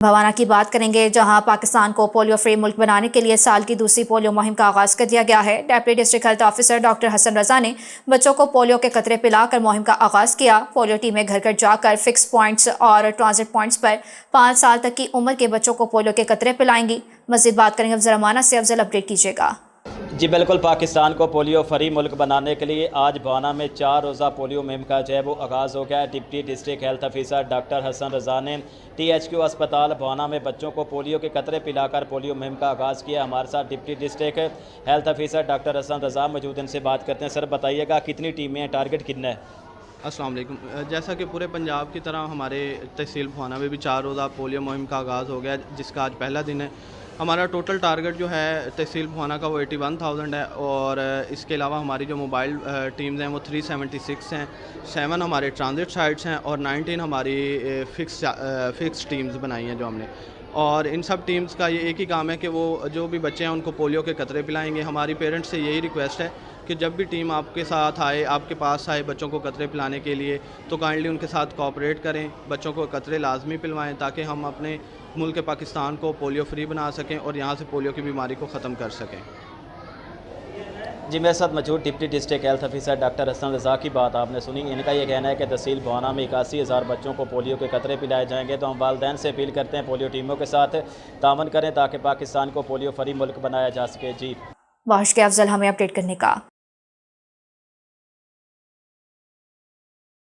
भवाना की बात करेंगे, जहां पाकिस्तान को पोलियो फ्री मुल्क बनाने के लिए साल की दूसरी पोलियो मुहिम का आगाज कर दिया गया है। Deputy district health officer doctor Hasan Raza ने बच्चों को पोलियो के कतरे पिलाकर मुहिम का आगाज किया। पोलियो टीमें घर घर जाकर फिक्स पॉइंट्स और ट्रांजिट पॉइंट्स पर 5 साल तक की उम्र के बच्चों को पोलियो के कतरे पिलाएंगी। मज़ीद बात करेंगे अफजल अमाना से। अफजल, अपडेट कीजिएगा। जी बिल्कुल, पाकिस्तान को पोलियो फ्री मुल्क बनाने के लिए आज भवाना में 4 रोज़ा पोलियो मुहिम का जो है वो आगाज़ हो गया है। Deputy district health officer doctor Hasan Raza ने THQ अस्पताल भवाना में बच्चों को पोलियो के कतरे पिलाकर पोलियो मुहिम का आगाज़ किया। हमारे साथ deputy district health officer doctor Hasan Raza मौजूद, इनसे बात करते हैं। सर बताइएगा, कितनी टीमें हैं, टारगेट कितना है? अस्सलाम वालेकुम। जैसा कि पूरे पंजाब की तरह हमारे तहसील भवाना में भी 4 रोज़ा पोलियो मुहिम का आगाज़ हो गया, जिसका आज पहला दिन है। हमारा टोटल टारगेट जो है तहसील भवाना का वो 81,000 है, और इसके अलावा हमारी जो मोबाइल टीम्स हैं वो 376 हैं, 7 हमारे ट्रांजिट साइट्स हैं और 19 हमारी फिक्स टीम्स बनाई हैं जो हमने। और इन सब टीम्स का ये एक ही काम है कि वो जो भी बच्चे हैं उनको पोलियो के कतरे पिलाएंगे। हमारी पेरेंट्स से यही रिक्वेस्ट है कि जब भी टीम आपके साथ आए, आपके पास आए बच्चों को कतरे पिलाने के लिए, तो काइंडली उनके साथ कोऑपरेट करें, बच्चों को कतरे लाजमी पिलवाएं, ताकि हम अपने मुल्क पाकिस्तान को पोलियो फ्री बना सकें और यहाँ से पोलियो की बीमारी को ख़त्म कर सकें। जी, मेरे साथ मौजूद deputy district health officer doctor Hasan Raza की बात आपने सुनी। इनका ये कहना है कि तहसील भवाना में 81,000 बच्चों को पोलियो के कतरे पिलाए जाएंगे। तो हम वालिदैन से अपील करते हैं पोलियो टीमों के साथ तावन करें ताकि पाकिस्तान को पोलियो फ्री मुल्क बनाया जा सके। जी बहुत शुक्रिया अफजल, हमें अपडेट करने का।